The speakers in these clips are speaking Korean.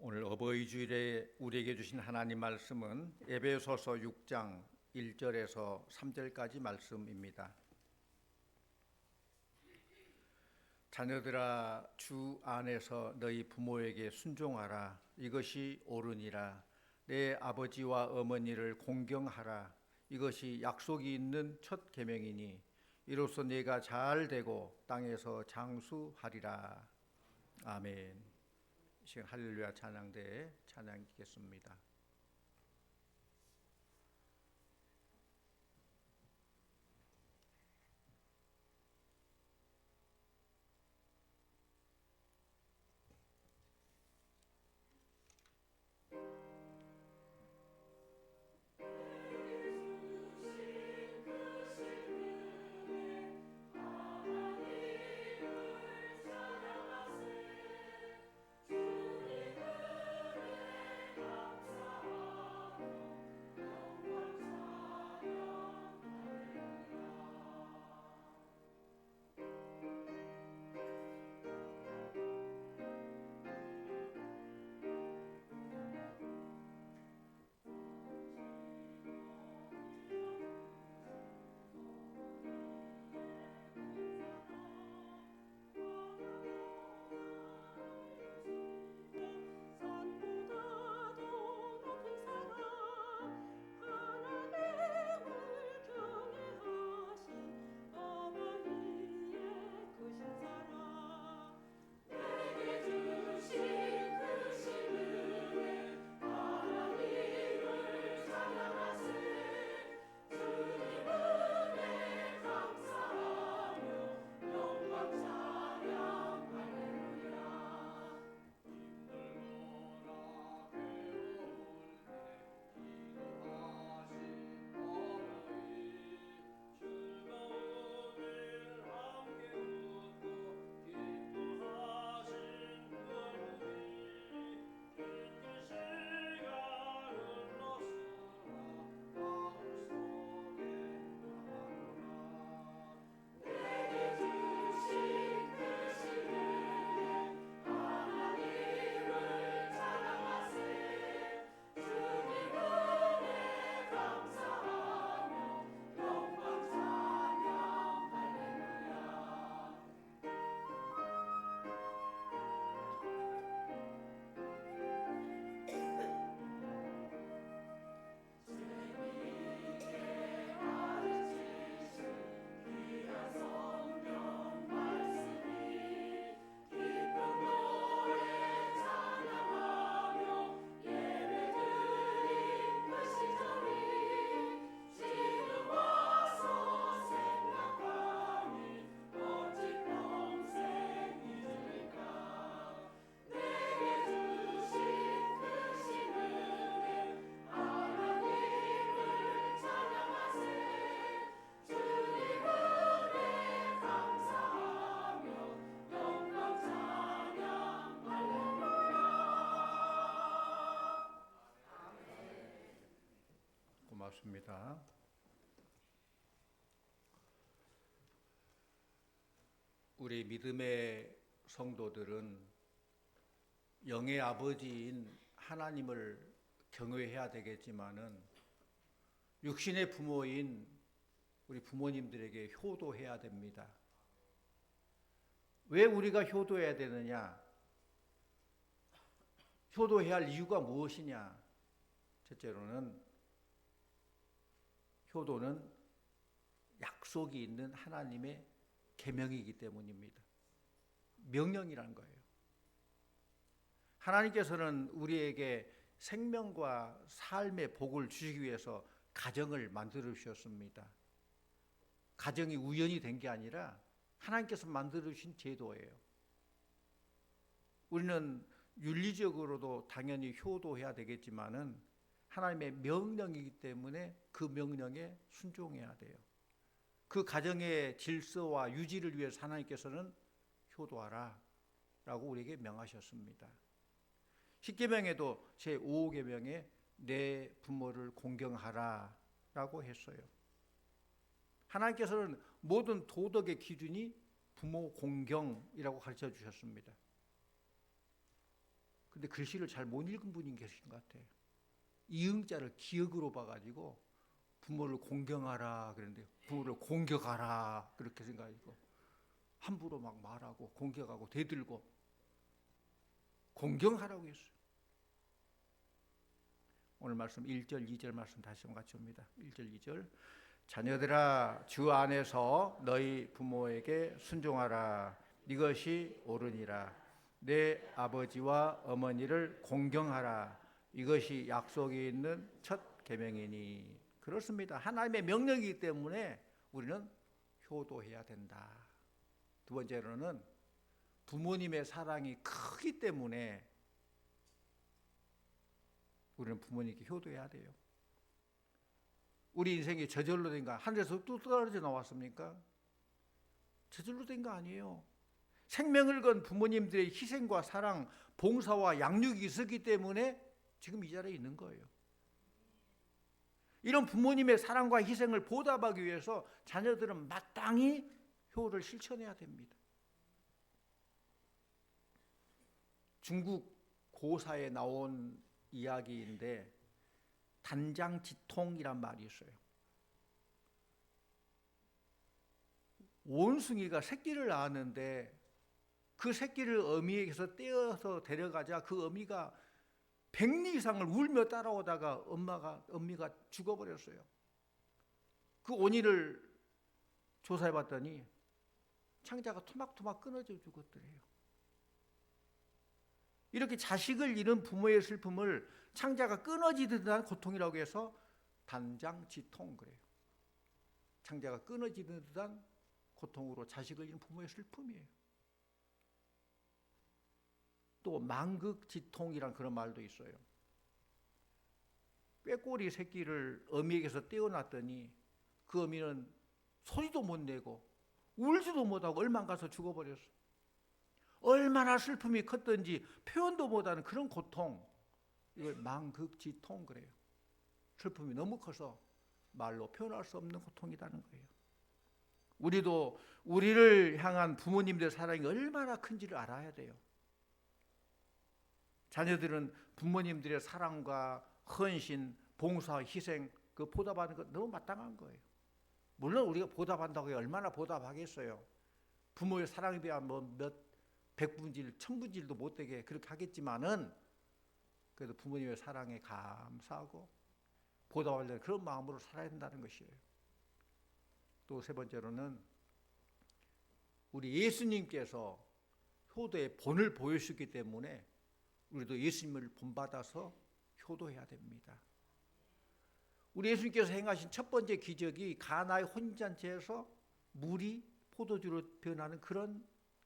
오늘 어버이 주일에 우리에게 주신 하나님 말씀은 에베소서 6장 1절에서 3절까지 말씀입니다. 자녀들아, 주 안에서 너희 부모에게 순종하라. 이것이 옳으니라. 내 아버지와 어머니를 공경하라. 이것이 약속이 있는 첫 계명이니 이로써 네가 잘 되고 땅에서 장수하리라. 아멘. 이 시간 할렐루야 찬양대에 찬양하겠습니다. 고맙습니다. 우리 믿음의 성도들은 영의 아버지인 하나님을 경외해야 되겠지만은 육신의 부모인 우리 부모님들에게 효도해야 됩니다. 왜 우리가 효도해야 되느냐? 효도해야 할 이유가 무엇이냐? 첫째로는 효도는 약속이 있는 하나님의 계명이기 때문입니다. 명령이란 거예요. 하나님께서는 우리에게 생명과 삶의 복을 주시기 위해서 가정을 만들어 주셨습니다. 가정이 우연히 된 게 아니라 하나님께서 만들어 주신 제도예요. 우리는 윤리적으로도 당연히 효도해야 되겠지만은 하나님의 명령이기 때문에 그 명령에 순종해야 돼요. 그 가정의 질서와 유지를 위해서 하나님께서는 효도하라 라고 우리에게 명하셨습니다. 십계명에도 제5계명에 내 부모를 공경하라 라고 했어요. 하나님께서는 모든 도덕의 기준이 부모 공경이라고 가르쳐 주셨습니다. 근데 글씨를 잘 못 읽은 분이 계신 것 같아요. 이응자를 기역으로 봐가지고 부모를 공경하라 그랬는데 부모를 공격하라 그렇게 생각하고 함부로 막 말하고 공격하고 대들고 공경하라고 했어요. 오늘 말씀 1절 2절 말씀 다시 한번 같이 옵니다. 1절 2절 자녀들아 주 안에서 너희 부모에게 순종하라. 이것이 옳으니라. 내 아버지와 어머니를 공경하라. 이것이 약속이 있는 첫 계명이니. 그렇습니다. 하나님의 명령이기 때문에 우리는 효도해야 된다. 두 번째로는 부모님의 사랑이 크기 때문에 우리는 부모님께 효도해야 돼요. 우리 인생이 저절로 된 거 하늘에서 뚝 떨어져 나왔습니까? 저절로 된 거 아니에요. 생명을 건 부모님들의 희생과 사랑, 봉사와 양육이 있었기 때문에 지금 이 자리에 있는 거예요. 이런 부모님의 사랑과 희생을 보답하기 위해서 자녀들은 마땅히 효를 실천해야 됩니다. 중국 고사에 나온 이야기인데 단장지통이란 말이 있어요. 원숭이가 새끼를 낳았는데 그 새끼를 어미에게서 떼어서 데려가자 그 어미가 100리 이상을 울며 따라오다가 어미가 죽어버렸어요. 그 원인을 조사해봤더니 창자가 토막토막 끊어져 죽었더래요. 이렇게 자식을 잃은 부모의 슬픔을 창자가 끊어지듯 한 고통이라고 해서 단장지통 그래요. 창자가 끊어지는 듯한 고통으로 자식을 잃은 부모의 슬픔이에요. 또 망극지통이란 그런 말도 있어요. 꾀꼬리 새끼를 어미에게서 떼어놨더니 그 어미는 소리도 못 내고 울지도 못하고 얼마 가서 죽어버렸어. 얼마나 슬픔이 컸던지 표현도 못하는 그런 고통, 이걸 망극지통 그래요. 슬픔이 너무 커서 말로 표현할 수 없는 고통이라는 거예요. 우리도 우리를 향한 부모님들의 사랑이 얼마나 큰지를 알아야 돼요. 자녀들은 부모님들의 사랑과 헌신, 봉사, 희생 그 보답하는 것 너무 마땅한 거예요. 물론 우리가 보답한다고 해서 얼마나 보답하겠어요. 부모의 사랑에 대한 몇 백분질, 천분질도 못되게 그렇게 하겠지만은 그래도 부모님의 사랑에 감사하고 보답하려는 그런 마음으로 살아야 된다는 것이에요. 또 세 번째로는 우리 예수님께서 효도의 본을 보여주셨기 때문에 우리도 예수님을 본받아서 효도해야 됩니다. 우리 예수님께서 행하신 첫 번째 기적이 가나의 혼인잔치에서 물이 포도주로 변하는 그런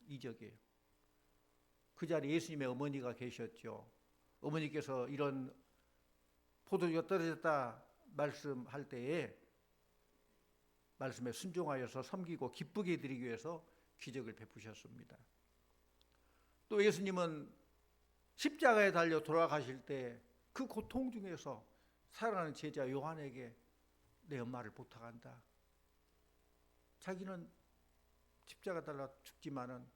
이적이에요. 그 자리에 예수님의 어머니가 계셨죠. 어머니께서 이런 포도주가 떨어졌다 말씀할 때에 말씀에 순종하여서 섬기고 기쁘게 드리기 위해서 기적을 베푸셨습니다. 또 예수님은 십자가에 달려 돌아가실 때 그 고통 중에서 사랑하는 제자 요한에게 내 엄마를 부탁한다. 자기는 십자가 달라 죽지만은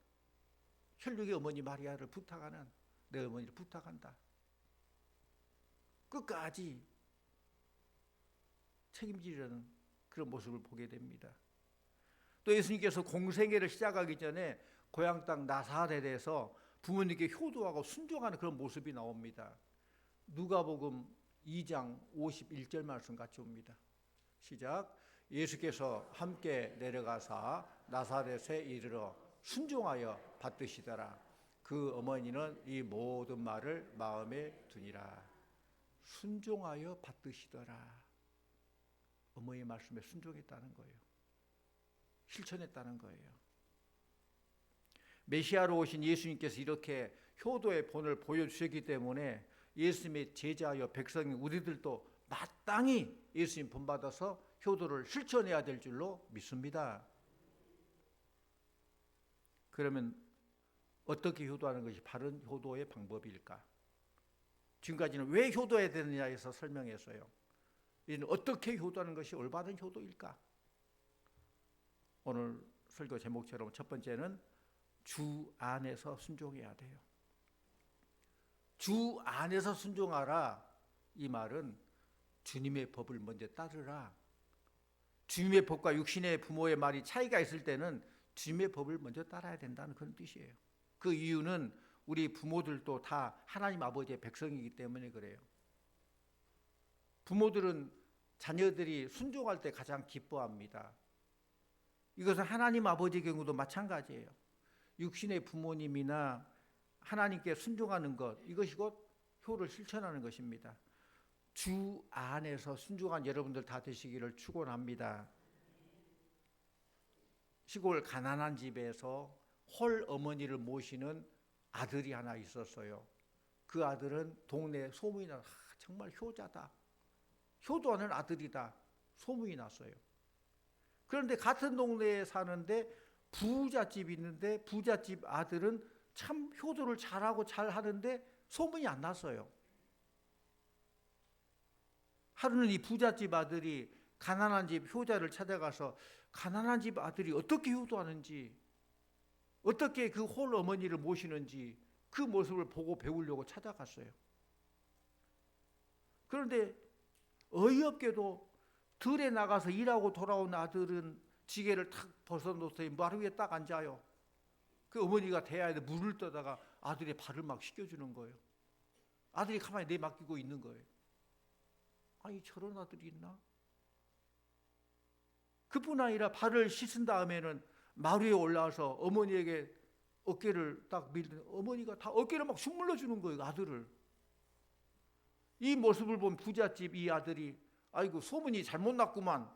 혈육의 어머니 마리아를 부탁하는 내 어머니를 부탁한다. 끝까지 책임지려는 그런 모습을 보게 됩니다. 또 예수님께서 공생애를 시작하기 전에 고향 땅 나사렛에서 부모님께 효도하고 순종하는 그런 모습이 나옵니다. 누가복음 2장 51절 말씀 같이 옵니다. 시작. 예수께서 함께 내려가사 나사렛에 이르러 순종하여 받드시더라. 그 어머니는 이 모든 말을 마음에 두니라. 순종하여 받드시더라. 어머니의 말씀에 순종했다는 거예요. 실천했다는 거예요. 메시아로 오신 예수님께서 이렇게 효도의 본을 보여주셨기 때문에 예수님의 제자여 백성인 우리들도 마땅히 예수님 본받아서 효도를 실천해야 될 줄로 믿습니다. 그러면 어떻게 효도하는 것이 바른 효도의 방법일까? 지금까지는 왜 효도해야 되느냐에서 설명했어요. 이는 어떻게 효도하는 것이 올바른 효도일까? 오늘 설교 제목처럼 첫 번째는 주 안에서 순종해야 돼요. 주 안에서 순종하라. 이 말은 주님의 법을 먼저 따르라. 주님의 법과 육신의 부모의 말이 차이가 있을 때는 주님의 법을 먼저 따라야 된다는 그런 뜻이에요. 그 이유는 우리 부모들도 다 하나님 아버지의 백성이기 때문에 그래요. 부모들은 자녀들이 순종할 때 가장 기뻐합니다. 이것은 하나님 아버지의 경우도 마찬가지예요. 육신의 부모님이나 하나님께 순종하는 것, 이것이 곧 효를 실천하는 것입니다. 주 안에서 순종한 여러분들 다 되시기를 축원합니다. 시골 가난한 집에서 홀 어머니를 모시는 아들이 하나 있었어요. 그 아들은 동네에 소문이 나서 정말 효자다, 효도하는 아들이다 소문이 났어요. 그런데 같은 동네에 사는데 부잣집이 있는데 부잣집 아들은 참 효도를 잘하고 잘하는데 소문이 안 났어요. 하루는 이 부잣집 아들이 가난한 집 효자를 찾아가서 가난한 집 아들이 어떻게 효도하는지, 어떻게 그 홀 어머니를 모시는지 그 모습을 보고 배우려고 찾아갔어요. 그런데 어이없게도 들에 나가서 일하고 돌아온 아들은 지게를 탁 벗어놓더니 마루 위에 딱 앉아요. 그 어머니가 대야에 물을 떠다가 아들의 발을 막 씻겨주는 거예요. 아들이 가만히 내맡기고 있는 거예요. 아니, 저런 아들이 있나? 그뿐 아니라 발을 씻은 다음에는 마루에 올라와서 어머니에게 어깨를 딱 밀더니 어머니가 다 어깨를 막 휘물러 주는 거예요, 아들을. 이 모습을 본 부잣집 이 아들이 아이고 소문이 잘못 났구만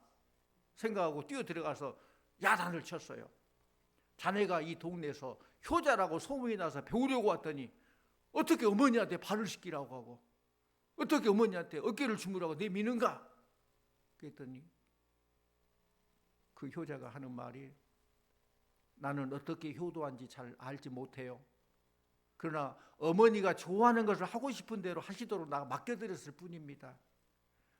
생각하고 뛰어 들어가서 야단을 쳤어요. 자네가 이 동네에서 효자라고 소문이 나서 배우려고 왔더니 어떻게 어머니한테 발을 씻기라고 하고 어떻게 어머니한테 어깨를 주무라고 내미는가? 그랬더니 그 효자가 하는 말이 나는 어떻게 효도한지 잘 알지 못해요. 그러나 어머니가 좋아하는 것을 하고 싶은 대로 하시도록 나 맡겨드렸을 뿐입니다.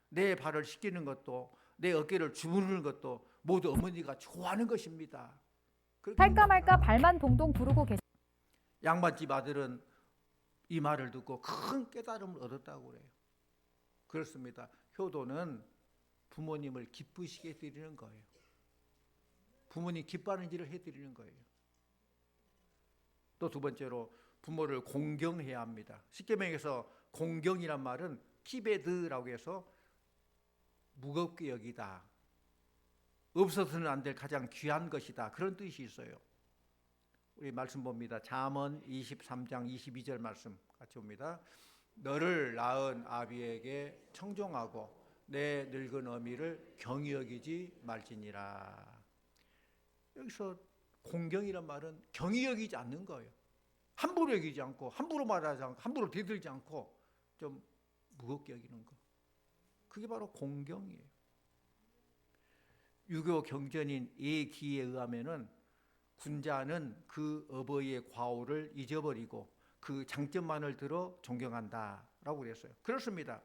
내 발을 씻기는 것도 내 어깨를 주무르는 것도 모두 어머니가 좋아하는 것입니다. 할까 말까 발만 동동 구르고 계세요. 양반집 아들은 이 말을 듣고 큰 깨달음을 얻었다고 그래요. 그렇습니다. 효도는 부모님을 기쁘시게 해드리는 거예요. 부모님 기뻐하는 일을 해드리는 거예요. 또 두 번째로 부모를 공경해야 합니다. 십계명에서 공경이란 말은 키베드라고 해서 무겁게 여기다, 없어서는 안 될 가장 귀한 것이다, 그런 뜻이 있어요. 우리 말씀 봅니다. 잠언 23장 22절 말씀 같이 봅니다. 너를 낳은 아비에게 청종하고 내 늙은 어미를 경히 여기지 말지니라. 여기서 공경이란 말은 경히 여기지 않는 거예요. 함부로 여기지 않고 함부로 말하지 않고 함부로 대들지 않고 좀 무겁게 여기는 거. 그게 바로 공경이에요. 유교 경전인 예기에 의하면은 군자는 그 어버이의 과오를 잊어버리고 그 장점만을 들어 존경한다라고 그랬어요. 그렇습니다.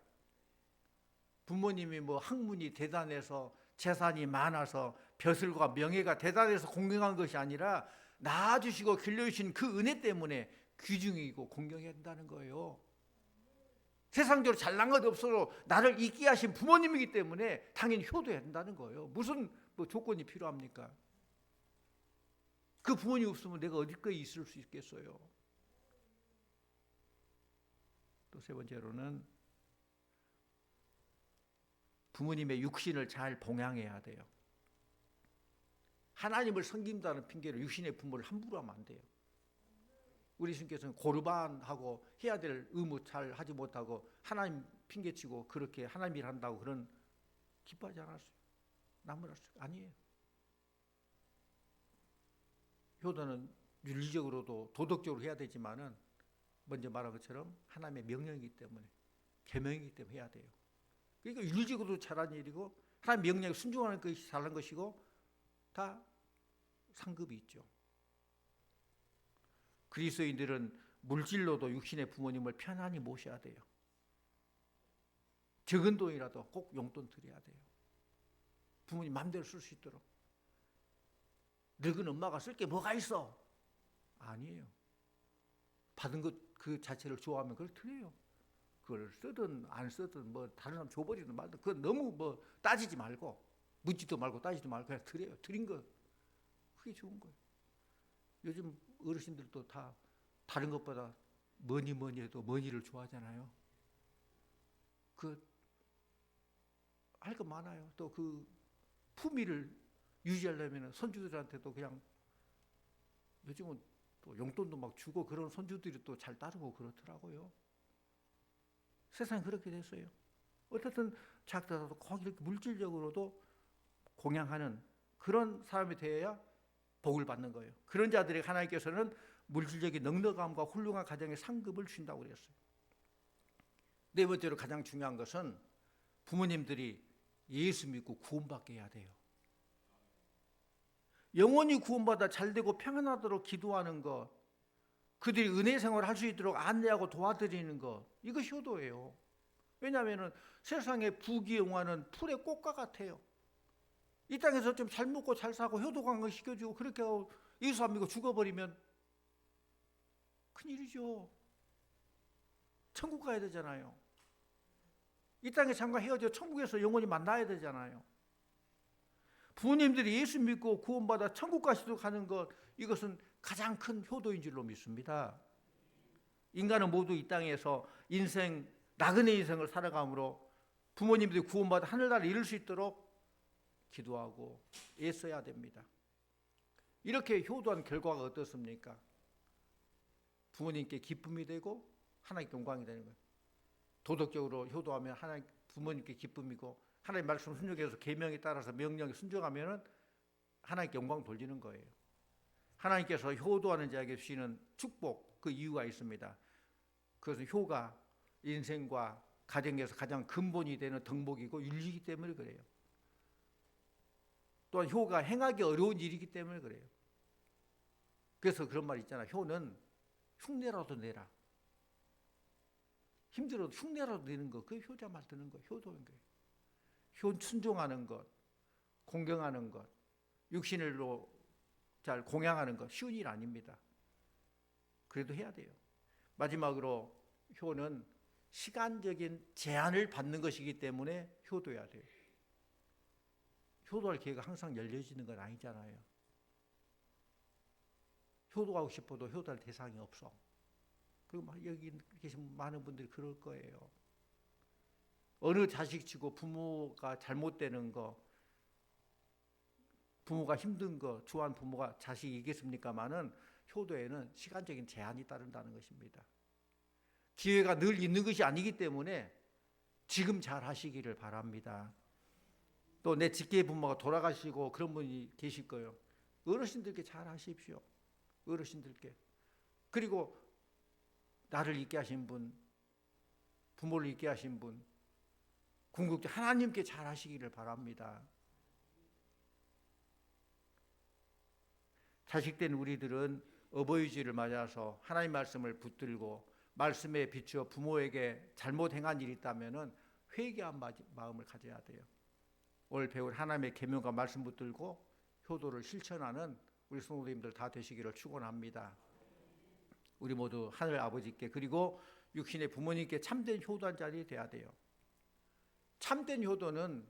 부모님이 뭐 학문이 대단해서 재산이 많아서 벼슬과 명예가 대단해서 공경한 것이 아니라 낳아주시고 길러주신 그 은혜 때문에 귀중이고 공경해야 된다는 거예요. 세상적으로 잘난 것 없어도 나를 있게 하신 부모님이기 때문에 당연히 효도해야 된다는 거예요. 무슨 뭐 조건이 필요합니까? 그 부모님 없으면 내가 어디까지 있을 수 있겠어요? 또 세 번째로는 부모님의 육신을 잘 봉양해야 돼요. 하나님을 섬긴다는 핑계로 육신의 부모를 함부로 하면 안 돼요. 우리 주님께서는 고르반하고 해야 될 의무 잘 하지 못하고 하나님 핑계치고 그렇게 하나님 일 한다고 그런 기뻐하지 않았어요. 나무랄 수 아니에요. 효도는 윤리적으로도 도덕적으로 해야 되지만은 먼저 말한 것처럼 하나님의 명령이기 때문에 계명이기 때문에 해야 돼요. 그러니까 윤리적으로도 잘한 일이고 하나님 명령에 순종하는 것이 잘한 것이고 다 상급이 있죠. 그리스도인들은 물질로도 육신의 부모님을 편안히 모셔야 돼요. 적은 돈이라도 꼭 용돈 드려야 돼요. 부모님 마음대로 쓸 수 있도록. 늙은 엄마가 쓸 게 뭐가 있어? 아니에요. 받은 것 그 자체를 좋아하면 그걸 드려요. 그걸 쓰든 안 쓰든 뭐 다른 사람 줘버리든 말든 그건 너무 뭐 따지지 말고 묻지도 말고 따지도 말고 그냥 드려요. 드린 거 그게 좋은 거예요. 요즘 어르신들도 다 다른 것보다 뭐니 해도 머니를 좋아하잖아요. 그 할 거 많아요. 또 그 품위를 유지하려면 손주들한테도 그냥 요즘은 또 용돈도 막 주고 그런 손주들이 또 잘 따르고 그렇더라고요. 세상이 그렇게 됐어요. 어쨌든 작더라도 꼭 이렇게 물질적으로도 공양하는 그런 사람이 되어야 복을 받는 거예요. 그런 자들에게 하나님께서는 물질적인 넉넉함과 훌륭한 가정의 상급을 주신다고 그랬어요. 네 번째로 가장 중요한 것은 부모님들이 예수 믿고 구원받게 해야 돼요. 영원히 구원받아 잘되고 평안하도록 기도하는 것, 그들이 은혜 생활을 할 수 있도록 안내하고 도와드리는 것, 이것이 효도예요. 왜냐하면 세상의 부귀영화는 풀의 꽃과 같아요. 이 땅에서 좀 잘 먹고 잘 사고 효도 관계 시켜주고 그렇게 하고 예수 안 믿고 죽어버리면 큰일이죠. 천국 가야 되잖아요. 이 땅에 잠깐 헤어져 천국에서 영원히 만나야 되잖아요. 부모님들이 예수 믿고 구원받아 천국 가시도록 하는 것, 이것은 가장 큰 효도인 줄로 믿습니다. 인간은 모두 이 땅에서 나그네 인생을 살아가므로 부모님들이 구원받아 하늘나라를 이룰 수 있도록 기도하고 애써야 됩니다. 이렇게 효도한 결과가 어떻습니까? 부모님께 기쁨이 되고 하나님께 영광이 되는 거예요. 도덕적으로 효도하면 하나님 부모님께 기쁨이고 하나님 말씀 순종해서 계명에 따라서 명령에 순종하면 하나님께 영광 돌리는 거예요. 하나님께서 효도하는 자에게 주시는 축복, 그 이유가 있습니다. 그것은 효가 인생과 가정에서 가장 근본이 되는 덕목이고 윤리이기 때문에 그래요. 또한 효가 행하기 어려운 일이기 때문에 그래요. 그래서 그런 말 있잖아요. 효는 흉내라도 내라. 힘들어도 흉내라도 내는 거, 그게 효자 말 듣는 거예요. 효도인 거예요. 효 순종하는 것, 공경하는 것, 육신으로 잘 공양하는 것 쉬운 일 아닙니다. 그래도 해야 돼요. 마지막으로 효는 시간적인 제한을 받는 것이기 때문에 효도해야 돼요. 효도할 기회가 항상 열려지는 건 아니잖아요. 효도하고 싶어도 효도할 대상이 없어. 그리고 여기 계신 많은 분들이 그럴 거예요. 어느 자식치고 부모가 잘못되는 거, 부모가 힘든 거 좋아하는 부모가 자식이 있겠습니까마는 효도에는 시간적인 제한이 따른다는 것입니다. 기회가 늘 있는 것이 아니기 때문에 지금 잘 하시기를 바랍니다. 또 내 직계 부모가 돌아가시고 그런 분이 계실 거예요. 어르신들께 잘 하십시오. 어르신들께. 그리고 나를 있게 하신 분, 부모를 있게 하신 분, 궁극적으로 하나님께 잘 하시기를 바랍니다. 자식된 우리들은 어버이주를 맞아서 하나님 말씀을 붙들고 말씀에 비추어 부모에게 잘못 행한 일이 있다면 회개한 마음을 가져야 돼요. 오늘 배울 하나님의 계명과 말씀 붙들고 효도를 실천하는 우리 성도님들 다 되시기를 축원합니다. 우리 모두 하늘 아버지께 그리고 육신의 부모님께 참된 효도한 자들이 돼야 돼요. 참된 효도는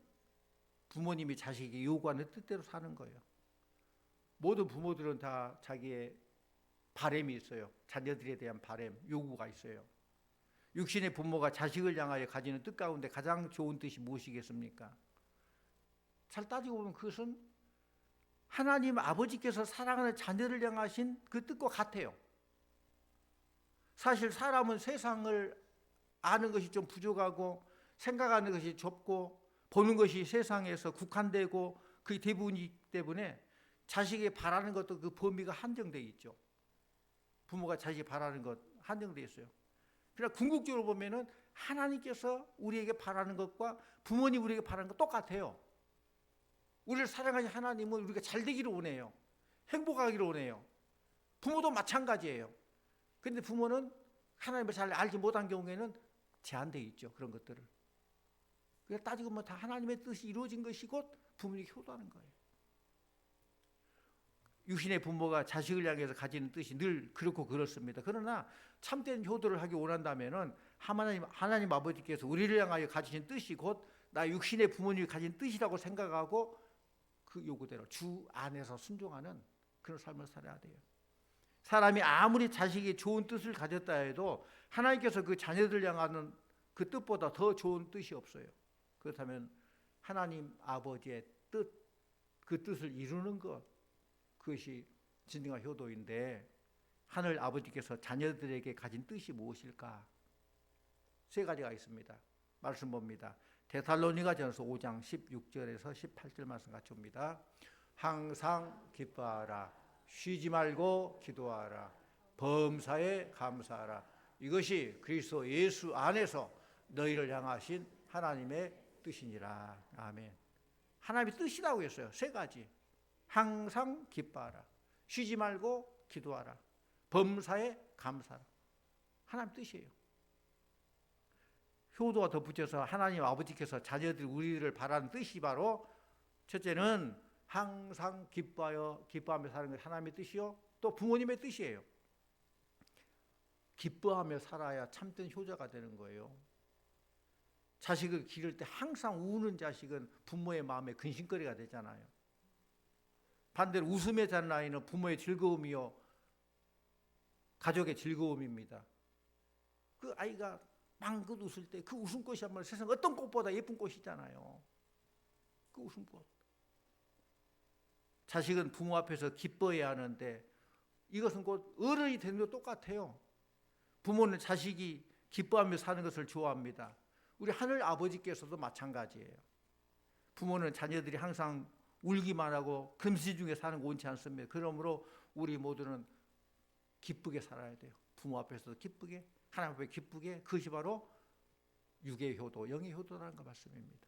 부모님이 자식이 요구하는 뜻대로 사는 거예요. 모든 부모들은 다 자기의 바람이 있어요. 자녀들에 대한 바람, 요구가 있어요. 육신의 부모가 자식을 향하여 가지는 뜻 가운데 가장 좋은 뜻이 무엇이겠습니까? 잘 따지고 보면 그것은 하나님 아버지께서 사랑하는 자녀를 향하신 그 뜻과 같아요. 사실 사람은 세상을 아는 것이 좀 부족하고 생각하는 것이 좁고 보는 것이 세상에서 국한되고 그게 대부분이기 때문에 자식이 바라는 것도 그 범위가 한정되어 있죠. 부모가 자식이 바라는 것 한정되어 있어요. 그러나 궁극적으로 보면은 하나님께서 우리에게 바라는 것과 부모님 우리에게 바라는 것 똑같아요. 우리를 사랑하신 하나님은 우리가 잘 되기를 원해요. 행복하기를 원해요. 부모도 마찬가지예요. 그런데 부모는 하나님을 잘 알지 못한 경우에는 제한되어 있죠. 그런 것들을. 그러니까 따지고 보면 다 하나님의 뜻이 이루어진 것이 곧 부모님이 효도하는 거예요. 육신의 부모가 자식을 향해서 가지는 뜻이 늘 그렇고 그렇습니다. 그러나 참된 효도를 하기 원한다면은 하나님 아버지께서 우리를 향하여 가지신 뜻이 곧 나 육신의 부모님이 가진 뜻이라고 생각하고 그 요구대로 주 안에서 순종하는 그런 삶을 살아야 돼요. 사람이 아무리 자식이 좋은 뜻을 가졌다 해도 하나님께서 그 자녀들 향하는 그 뜻보다 더 좋은 뜻이 없어요. 그렇다면 하나님 아버지의 뜻, 그 뜻을 이루는 것, 그것이 진정한 효도인데 하늘 아버지께서 자녀들에게 가진 뜻이 무엇일까? 세 가지가 있습니다. 말씀 봅니다. 데살로니가전서 5장 16절에서 18절 말씀 같이 봅니다. 항상 기뻐하라. 쉬지 말고 기도하라. 범사에 감사하라. 이것이 그리스도 예수 안에서 너희를 향하신 하나님의 뜻이니라. 아멘. 하나님의 뜻이라고 했어요. 세 가지. 항상 기뻐하라. 쉬지 말고 기도하라. 범사에 감사하라. 하나님 뜻이에요. 효도가 덧붙여서 하나님 아버지께서 자녀들 우리를 바라는 뜻이 바로 첫째는 항상 기뻐하며 사는 것이 하나님의 뜻이요. 또 부모님의 뜻이에요. 기뻐하며 살아야 참된 효자가 되는 거예요. 자식을 기를 때 항상 우는 자식은 부모의 마음에 근심거리가 되잖아요. 반대로 웃으며 자는 아이는 부모의 즐거움이요 가족의 즐거움입니다. 그 아이가 방긋 웃을 때 그 웃음꽃이야말로 세상 어떤 꽃보다 예쁜 꽃이잖아요. 그 웃음꽃. 자식은 부모 앞에서 기뻐해야 하는데 이것은 곧 어른이 되는 것 똑같아요. 부모는 자식이 기뻐하며 사는 것을 좋아합니다. 우리 하늘 아버지께서도 마찬가지예요. 부모는 자녀들이 항상 울기만 하고 금시 중에 사는 거 원치 않습니다. 그러므로 우리 모두는 기쁘게 살아야 돼요. 부모 앞에서도 기쁘게, 하나님 앞에 기쁘게. 그것이 바로 육의 효도, 영의 효도라는 거 말씀입니다.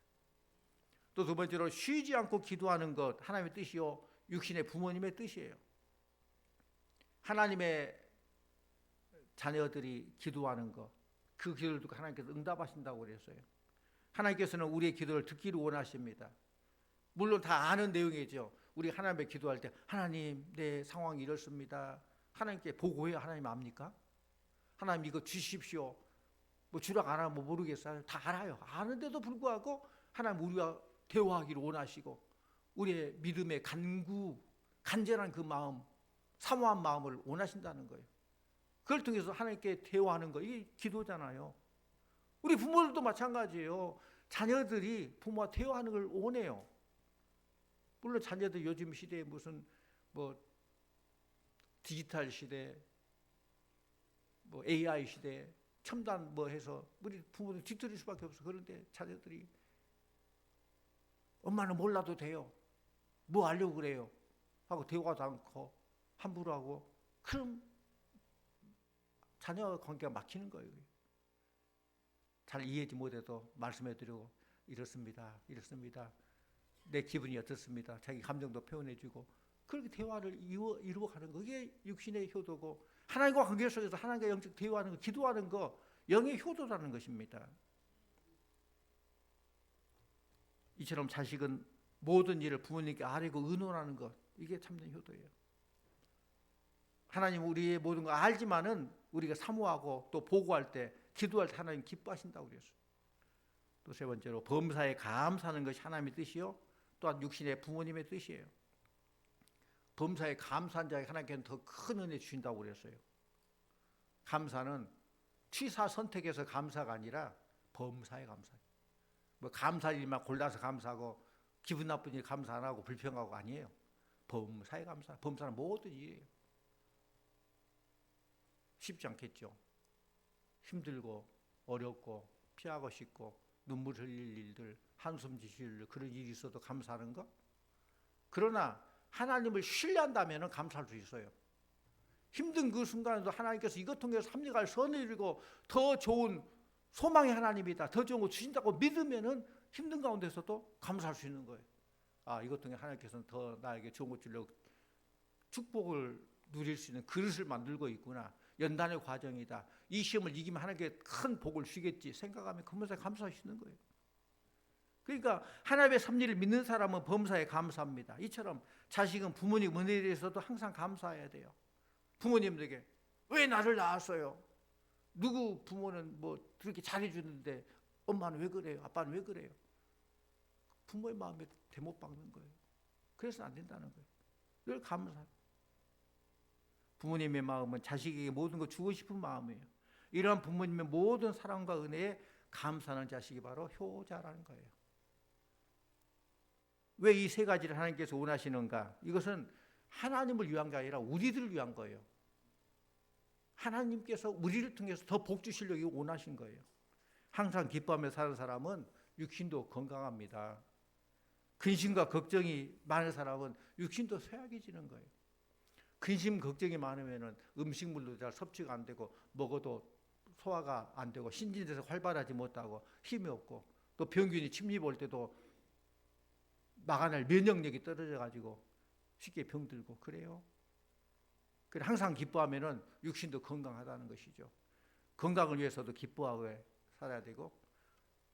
또 두 번째로 쉬지 않고 기도하는 것, 하나님의 뜻이요 육신의 부모님의 뜻이에요. 하나님의 자녀들이 기도하는 것, 그 기도를 듣고 하나님께서 응답하신다고 그랬어요. 하나님께서는 우리의 기도를 듣기를 원하십니다. 물론 다 아는 내용이죠. 우리 하나님께 기도할 때 하나님 내 상황이 이렇습니다. 하나님께 보고해야 하나님 압니까? 하나님 이거 주십시오. 뭐 주락 안 하면 모르겠어요. 다 알아요. 아는데도 불구하고 하나님 우리와 대화하기를 원하시고 우리의 믿음의 간절한 그 마음, 사모한 마음을 원하신다는 거예요. 그걸 통해서 하나님께 대화하는 거, 이게 기도잖아요. 우리 부모들도 마찬가지예요. 자녀들이 부모와 대화하는 걸 원해요. 물론 자녀들 요즘 시대에 무슨 뭐 디지털 시대, 뭐 AI 시대, 첨단 뭐 해서 우리 부모들 뒤떨릴 수밖에 없어. 그런데 자녀들이 엄마는 몰라도 돼요. 뭐 하려고 그래요? 하고 대화도 않고 함부로 하고 그럼 자녀 관계가 막히는 거예요. 잘 이해하지 못해도 말씀해드리고 이렇습니다. 내 기분이 어떻습니다. 자기 감정도 표현해주고 그렇게 대화를 이루어가는 거, 이게 육신의 효도고 하나님과 관계 속에서 하나님과 영적 대화하는 거, 기도하는 거, 영의 효도라는 것입니다. 이처럼 자식은 모든 일을 부모님께 아뢰고 의논하는 것, 이게 참된 효도예요. 하나님 우리의 모든 걸 알지만은 우리가 사모하고 또 보고할 때, 기도할 때 하나님 기뻐하신다고 그랬어요. 또 세 번째로 범사에 감사하는 것이 하나님의 뜻이요, 또한 육신의 부모님의 뜻이에요. 범사에 감사한 자에게 하나님께는 더 큰 은혜 주신다고 그랬어요. 감사는 취사 선택해서 감사가 아니라 범사에 감사해요. 뭐 감사할 일만 골라서 감사하고 기분 나쁜 일 감사 안 하고 불평하고 아니에요. 범사에 감사. 범사는 모든 일이에요. 쉽지 않겠죠. 힘들고 어렵고 피하고 싶고 눈물 흘릴 일들, 한숨 지실 일, 그런 일이 있어도 감사하는 거. 그러나 하나님을 신뢰한다면 감사할 수 있어요. 힘든 그 순간에도 하나님께서 이것 통해서 합력할 선을 이루고 더 좋은 소망의 하나님이다, 더 좋은 거 주신다고 믿으면은 힘든 가운데서도 감사할 수 있는 거예요. 아, 이것 통해 하나님께서는 더 나에게 좋은 것 주려고 축복을 누릴 수 있는 그릇을 만들고 있구나. 연단의 과정이다. 이 시험을 이기면 하나님께 큰 복을 주겠지 생각하면 그러면서 감사할 수 있는 거예요. 그러니까 하나님의 섭리를 믿는 사람은 범사에 감사합니다. 이처럼 자식은 부모님 은혜에 대해서도 항상 감사해야 돼요. 부모님들에게 왜 나를 낳았어요? 누구 부모는 뭐 그렇게 잘해주는데 엄마는 왜 그래요? 아빠는 왜 그래요? 부모의 마음에 대못 박는 거예요. 그래서 안 된다는 거예요. 늘 감사. 부모님의 마음은 자식에게 모든 걸 주고 싶은 마음이에요. 이러한 부모님의 모든 사랑과 은혜에 감사하는 자식이 바로 효자라는 거예요. 왜 이 세 가지를 하나님께서 원하시는가? 이것은 하나님을 위한 게 아니라 우리들을 위한 거예요. 하나님께서 우리를 통해서 더 복 주시려고 원하신 거예요. 항상 기뻐하며 사는 사람은 육신도 건강합니다. 근심과 걱정이 많은 사람은 육신도 쇠약해지는 거예요. 근심 걱정이 많으면 음식물도 잘 섭취가 안 되고 먹어도 소화가 안 되고 신진대사가 활발하지 못하고 힘이 없고 또 병균이 침입 올 때도 막아낼 면역력이 떨어져 가지고 쉽게 병들고 그래요. 그래 항상 기뻐하면은 육신도 건강하다는 것이죠. 건강을 위해서도 기뻐하고 살아야 되고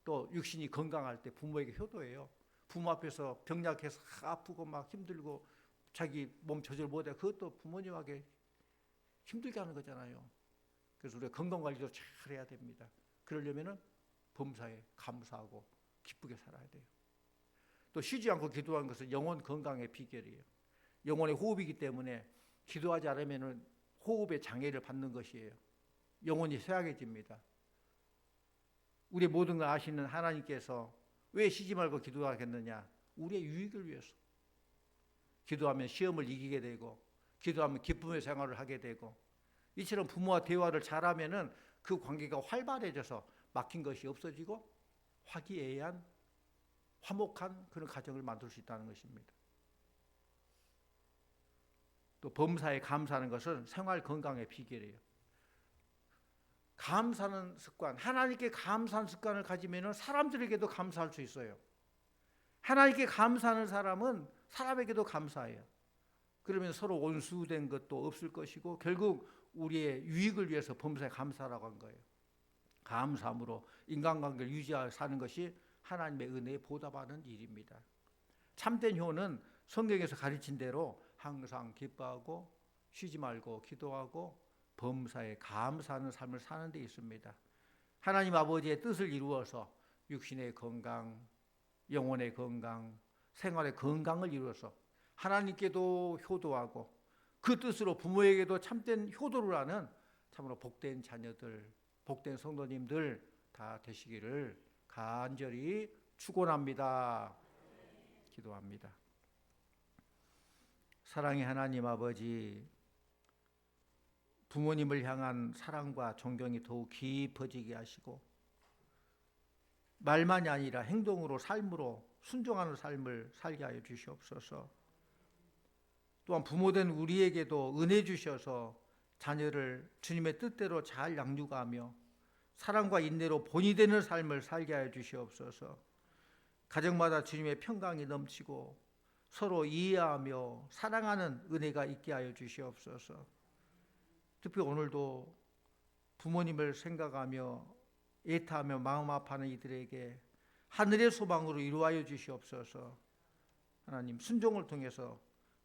또 육신이 건강할 때 부모에게 효도해요. 부모 앞에서 병약해서 아프고 막 힘들고 자기 몸 조절 못해 그것도 부모님에게 힘들게 하는 거잖아요. 그래서 우리가 건강 관리도 잘 해야 됩니다. 그러려면은 범사에 감사하고 기쁘게 살아야 돼요. 또 쉬지 않고 기도하는 것은 영혼 건강의 비결이에요. 영혼의 호흡이기 때문에 기도하지 않으면 호흡의 장애를 받는 것이에요. 영혼이 쇠약해집니다. 우리의 모든 걸 아시는 하나님께서 왜 쉬지 말고 기도하겠느냐? 우리의 유익을 위해서. 기도하면 시험을 이기게 되고 기도하면 기쁨의 생활을 하게 되고 이처럼 부모와 대화를 잘하면은 그 관계가 활발해져서 막힌 것이 없어지고 화기애애한 화목한 그런 가정을 만들 수 있다는 것입니다. 또 범사에 감사하는 것은 생활 건강의 비결이에요. 감사하는 습관, 하나님께 감사하는 습관을 가지면 사람들에게도 감사할 수 있어요. 하나님께 감사하는 사람은 사람에게도 감사해요. 그러면 서로 원수된 것도 없을 것이고 결국 우리의 유익을 위해서 범사에 감사라고 한 거예요. 감사함으로 인간관계를 유지하여 사는 것이 하나님의 은혜에 보답하는 일입니다. 참된 효는 성경에서 가르친 대로 항상 기뻐하고 쉬지 말고 기도하고 범사에 감사하는 삶을 사는 데 있습니다. 하나님 아버지의 뜻을 이루어서 육신의 건강, 영혼의 건강, 생활의 건강을 이루어서 하나님께도 효도하고 그 뜻으로 부모에게도 참된 효도를 하는 참으로 복된 자녀들, 복된 성도님들 다 되시기를 간절히 축원합니다. 기도합니다. 사랑의 하나님 아버지, 부모님을 향한 사랑과 존경이 더욱 깊어지게 하시고 말만이 아니라 행동으로 삶으로 순종하는 삶을 살게 하여 주시옵소서. 또한 부모된 우리에게도 은혜 주셔서 자녀를 주님의 뜻대로 잘 양육하며 사랑과 인내로 본이 되는 삶을 살게 하여 주시옵소서. 가정마다 주님의 평강이 넘치고 서로 이해하며 사랑하는 은혜가 있게 하여 주시옵소서. 특히 오늘도 부모님을 생각하며 애타하며 마음 아파하는 이들에게 하늘의 소망으로 이루하여 주시옵소서. 하나님 순종을 통해서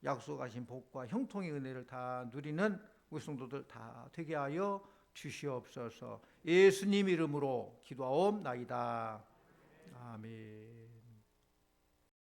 약속하신 복과 형통의 은혜를 다 누리는 우리 성도들 다 되게 하여 주시옵소서. 예수님 이름으로 기도하옵나이다. 아멘.